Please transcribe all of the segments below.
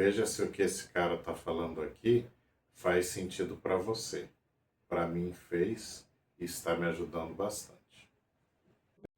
Veja se o que esse cara está falando aqui faz sentido para você. Para mim fez e está me ajudando bastante.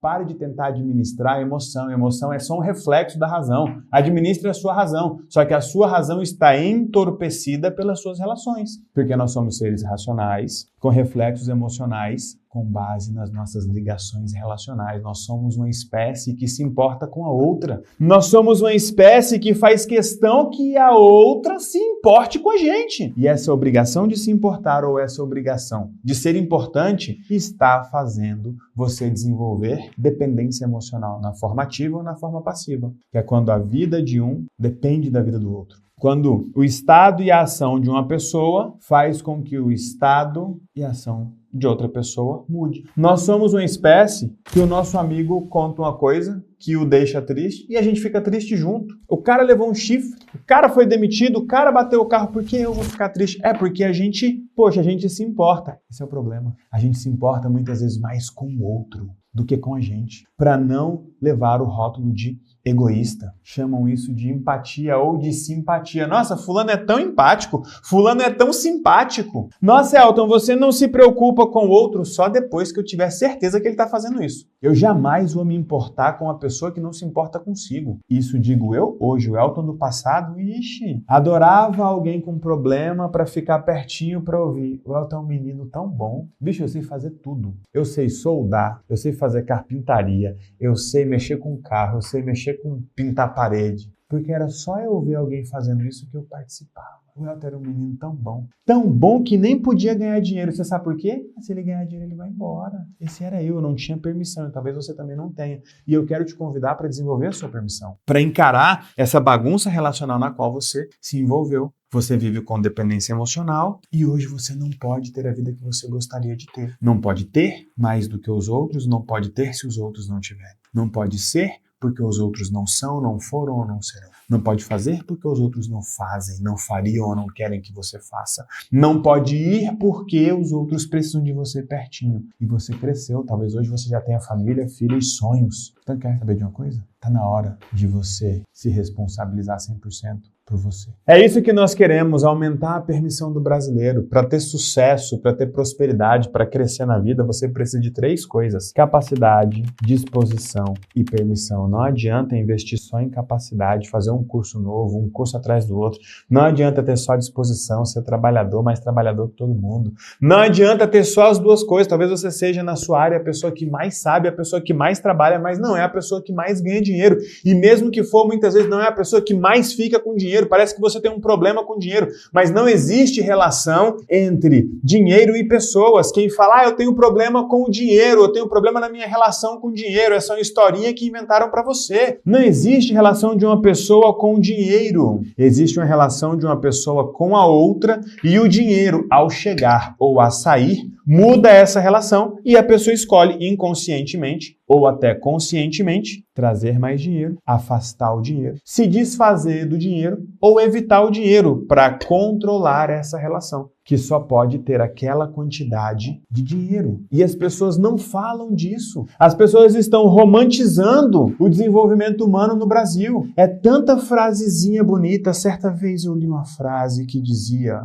Pare de tentar administrar a emoção. A emoção é só um reflexo da razão. Administre a sua razão. Só que a sua razão está entorpecida pelas suas relações. Porque nós somos seres racionais, com reflexos emocionais, com base nas nossas ligações relacionais. Nós somos uma espécie que se importa com a outra. Nós somos uma espécie que faz questão que a outra se importe com a gente. E essa obrigação de se importar ou essa obrigação de ser importante está fazendo você desenvolver dependência emocional na forma ativa ou na forma passiva, que é quando a vida de um depende da vida do outro. Quando o estado e a ação de uma pessoa faz com que o estado e a ação de outra pessoa mude. Nós somos uma espécie que o nosso amigo conta uma coisa que o deixa triste e a gente fica triste junto. O cara levou um chifre, o cara foi demitido, o cara bateu o carro, por que eu vou ficar triste? É porque a gente se importa. Esse é o problema. A gente se importa muitas vezes mais com o outro do que com a gente, para não levar o rótulo de egoísta. Chamam isso de empatia ou de simpatia. Nossa, fulano é tão empático, fulano é tão simpático. Nossa, Elton, você não se preocupa com o outro só depois que eu tiver certeza que ele está fazendo isso. Eu jamais vou me importar com uma pessoa que não se importa consigo. Isso digo eu hoje. O Elton do passado, adorava alguém com problema para ficar pertinho para ouvir. O Elton é um menino tão bom. Bicho, eu sei fazer tudo. Eu sei soldar, eu sei fazer carpintaria, eu sei mexer com carro, eu sei mexer com pintar parede, porque era só eu ver alguém fazendo isso que eu participava. O Elton era um menino tão bom que nem podia ganhar dinheiro. Você sabe por quê? Se ele ganhar dinheiro, ele vai embora. Esse era eu não tinha permissão, e talvez você também não tenha. E eu quero te convidar para desenvolver a sua permissão, para encarar essa bagunça relacional na qual você se envolveu. Você vive com dependência emocional e hoje você não pode ter a vida que você gostaria de ter. Não pode ter mais do que os outros, não pode ter se os outros não tiverem. Não pode ser porque os outros não são, não foram ou não serão. Não pode fazer porque os outros não fazem, não fariam ou não querem que você faça. Não pode ir porque os outros precisam de você pertinho. E você cresceu, talvez hoje você já tenha família, filho e sonhos. Então quer saber de uma coisa? Está na hora de você se responsabilizar 100% por você. É isso que nós queremos, aumentar a permissão do brasileiro. Para ter sucesso, para ter prosperidade, para crescer na vida, você precisa de 3 coisas: capacidade, disposição e permissão. Não adianta investir só em capacidade, fazer um curso novo, um curso atrás do outro. Não adianta ter só disposição, ser trabalhador, mais trabalhador que todo mundo. Não adianta ter só as 2 coisas. Talvez você seja na sua área a pessoa que mais sabe, a pessoa que mais trabalha, mas não é a pessoa que mais ganha dinheiro. E mesmo que for, muitas vezes não é a pessoa que mais fica com dinheiro. Parece que você tem um problema com dinheiro, mas não existe relação entre dinheiro e pessoas. Quem fala, eu tenho problema com o dinheiro, eu tenho problema na minha relação com o dinheiro, essa é uma historinha que inventaram para você. Não existe relação de uma pessoa com o dinheiro. Existe uma relação de uma pessoa com a outra e o dinheiro, ao chegar ou a sair, muda essa relação e a pessoa escolhe inconscientemente ou até conscientemente trazer mais dinheiro, afastar o dinheiro, se desfazer do dinheiro ou evitar o dinheiro para controlar essa relação, que só pode ter aquela quantidade de dinheiro. E as pessoas não falam disso. As pessoas estão romantizando o desenvolvimento humano no Brasil. É tanta frasezinha bonita. Certa vez eu li uma frase que dizia: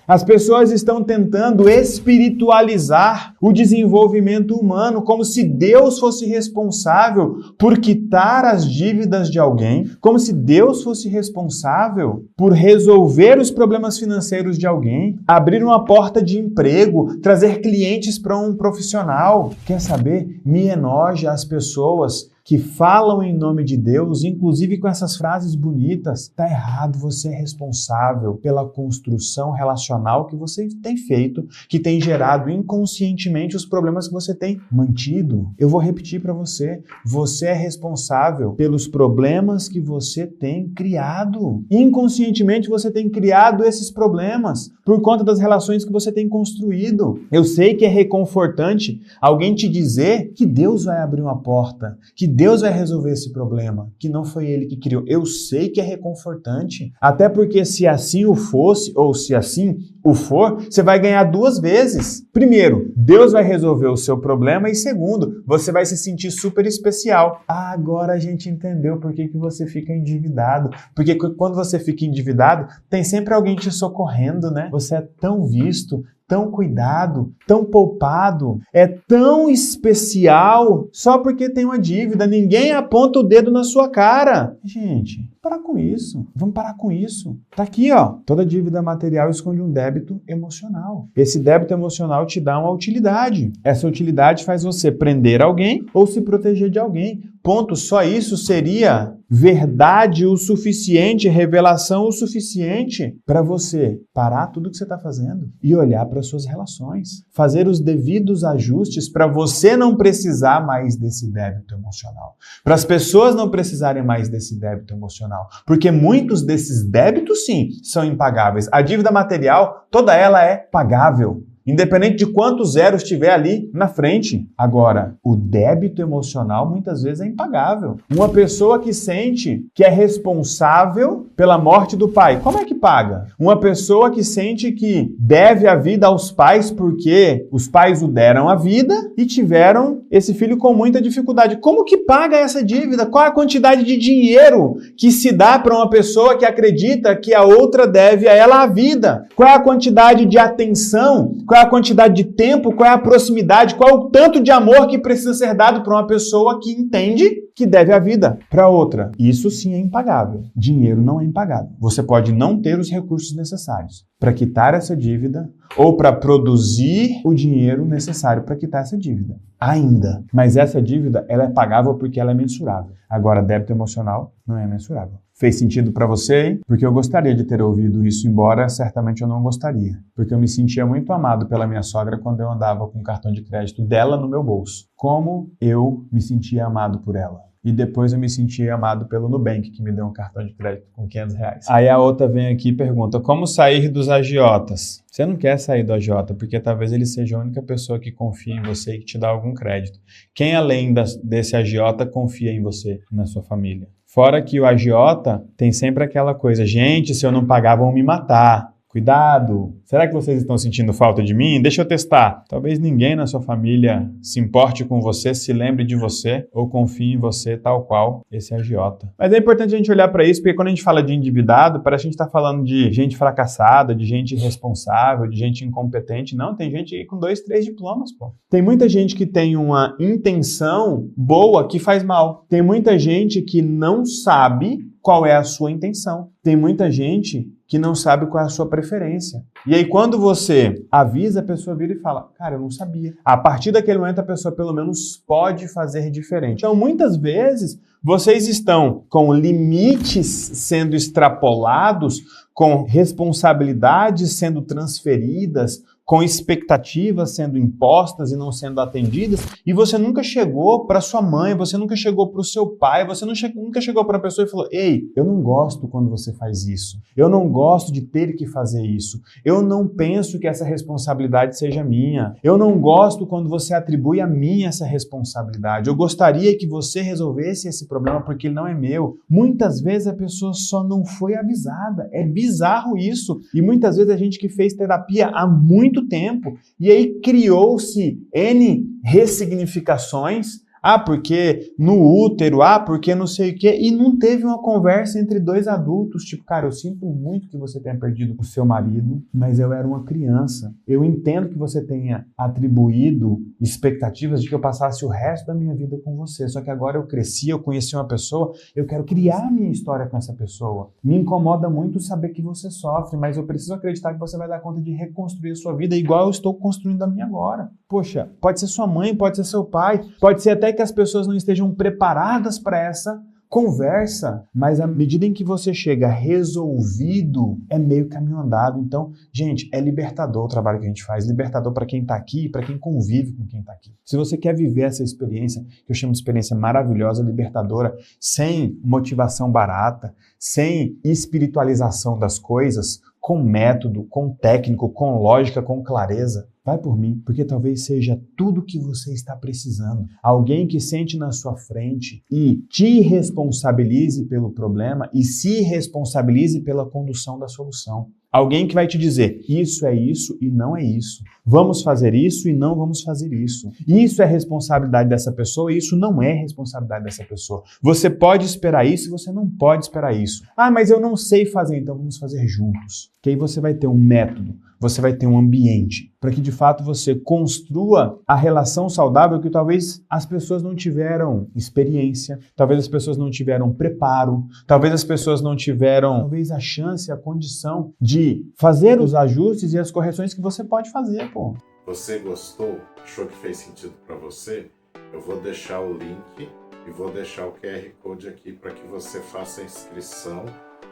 as pessoas estão tentando espiritualizar o desenvolvimento humano como se Deus fosse responsável por quitar as dívidas de alguém, como se Deus fosse responsável por resolver os problemas financeiros de alguém, abrir uma porta de emprego, trazer clientes para um profissional. Quer saber? Me enoja as pessoas que falam em nome de Deus, inclusive com essas frases bonitas. Tá errado, você é responsável pela construção relacional que você tem feito, que tem gerado inconscientemente os problemas que você tem mantido. Eu vou repetir para você, você é responsável pelos problemas que você tem criado. Inconscientemente você tem criado esses problemas por conta das relações que você tem construído. Eu sei que é reconfortante alguém te dizer que Deus vai abrir uma porta, que Deus vai resolver esse problema, que não foi Ele que criou. Eu sei que é reconfortante, até porque se assim o fosse, ou se assim o for, você vai ganhar 2 vezes. Primeiro, Deus vai resolver o seu problema e segundo, você vai se sentir super especial. Ah, agora a gente entendeu por que você fica endividado. Porque quando você fica endividado, tem sempre alguém te socorrendo, né? Você é tão visto, tão cuidado, tão poupado, é tão especial só porque tem uma dívida. Ninguém aponta o dedo na sua cara. Gente, parar com isso. Vamos parar com isso. Tá aqui, ó. Toda dívida material esconde um débito emocional. Esse débito emocional te dá uma utilidade. Essa utilidade faz você prender alguém ou se proteger de alguém. Ponto. Só isso seria verdade o suficiente, revelação o suficiente para você parar tudo que você está fazendo e olhar para suas relações. Fazer os devidos ajustes para você não precisar mais desse débito emocional. Para as pessoas não precisarem mais desse débito emocional. Porque muitos desses débitos, sim, são impagáveis. A dívida material, toda ela é pagável. Independente de quantos zeros tiver ali na frente. Agora, o débito emocional muitas vezes é impagável. Uma pessoa que sente que é responsável pela morte do pai, como é que paga? Uma pessoa que sente que deve a vida aos pais porque os pais o deram a vida e tiveram esse filho com muita dificuldade. Como que paga essa dívida? Qual a quantidade de dinheiro que se dá para uma pessoa que acredita que a outra deve a ela a vida? Qual é a quantidade de atenção? Qual é a quantidade de tempo? Qual é a proximidade? Qual é o tanto de amor que precisa ser dado para uma pessoa que entende que deve a vida para outra? Isso sim é impagável. Dinheiro não é impagável. Você pode não ter os recursos necessários para quitar essa dívida ou para produzir o dinheiro necessário para quitar essa dívida. Ainda. Mas essa dívida, ela é pagável porque ela é mensurável. Agora, débito emocional não é mensurável. Fez sentido para você, hein? Porque eu gostaria de ter ouvido isso, embora certamente eu não gostaria. Porque eu me sentia muito amado pela minha sogra quando eu andava com o cartão de crédito dela no meu bolso. Como eu me sentia amado por ela. E depois eu me senti amado pelo Nubank, que me deu um cartão de crédito com R$500. Aí a outra vem aqui e pergunta, como sair dos agiotas? Você não quer sair do agiota, porque talvez ele seja a única pessoa que confia em você e que te dá algum crédito. Quem além desse agiota confia em você, na sua família? Fora que o agiota tem sempre aquela coisa, gente, se eu não pagar vão me matar. Cuidado! Será que vocês estão sentindo falta de mim? Deixa eu testar. Talvez ninguém na sua família se importe com você, se lembre de você ou confie em você tal qual esse agiota. Mas é importante a gente olhar para isso, porque quando a gente fala de endividado, parece que a gente está falando de gente fracassada, de gente irresponsável, de gente incompetente. Não, tem gente aí com 2, 3 diplomas, pô. Tem muita gente que tem uma intenção boa que faz mal. Tem muita gente que não sabe qual é a sua intenção. Tem muita gente que não sabe qual é a sua preferência. E aí, quando você avisa, a pessoa vira e fala, cara, eu não sabia. A partir daquele momento, a pessoa pelo menos pode fazer diferente. Então, muitas vezes, vocês estão com limites sendo extrapolados, com responsabilidades sendo transferidas, com expectativas sendo impostas e não sendo atendidas, e você nunca chegou para sua mãe, você nunca chegou para o seu pai, você nunca chegou para a pessoa e falou, ei, eu não gosto quando você faz isso, eu não gosto de ter que fazer isso, eu não penso que essa responsabilidade seja minha, eu não gosto quando você atribui a mim essa responsabilidade, eu gostaria que você resolvesse esse problema porque ele não é meu. Muitas vezes a pessoa só não foi avisada, é bizarro isso, e muitas vezes a gente que fez terapia há muito tempo, e aí criou-se N ressignificações, porque no útero, porque não sei o quê, e não teve uma conversa entre 2 adultos, tipo, cara, eu sinto muito que você tenha perdido o seu marido, mas eu era uma criança, eu entendo que você tenha atribuído expectativas de que eu passasse o resto da minha vida com você, só que agora eu cresci, eu conheci uma pessoa, eu quero criar a minha história com essa pessoa. Me incomoda muito saber que você sofre, mas eu preciso acreditar que você vai dar conta de reconstruir a sua vida igual eu estou construindo a minha agora. Poxa, pode ser sua mãe, pode ser seu pai, pode ser até que as pessoas não estejam preparadas para essa conversa, mas à medida em que você chega resolvido, é meio caminho andado. Então, gente, é libertador o trabalho que a gente faz, libertador para quem está aqui e para quem convive com quem está aqui. Se você quer viver essa experiência, que eu chamo de experiência maravilhosa, libertadora, sem motivação barata, sem espiritualização das coisas, com método, com técnico, com lógica, com clareza, Vai por mim, porque talvez seja tudo que você está precisando. Alguém que sente na sua frente e te responsabilize pelo problema e se responsabilize pela condução da solução. Alguém que vai te dizer, isso é isso e não é isso. Vamos fazer isso e não vamos fazer isso. Isso é responsabilidade dessa pessoa e isso não é responsabilidade dessa pessoa. Você pode esperar isso e você não pode esperar isso. Ah, mas eu não sei fazer, então vamos fazer juntos. Que aí você vai ter um método, você vai ter um ambiente, para que de fato você construa a relação saudável que talvez as pessoas não tiveram experiência, talvez as pessoas não tiveram preparo, talvez as pessoas não tiveram talvez a chance, a condição de fazer os ajustes e as correções que você pode fazer, pô. Você gostou? Achou que fez sentido para você? Eu vou deixar o link e vou deixar o QR Code aqui para que você faça a inscrição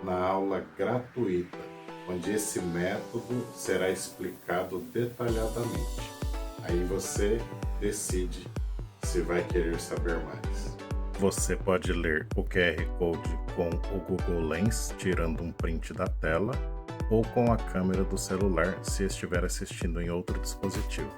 na aula gratuita, onde esse método será explicado detalhadamente. Aí você decide se vai querer saber mais. Você pode ler o QR Code com o Google Lens, tirando um print da tela, ou com a câmera do celular, se estiver assistindo em outro dispositivo.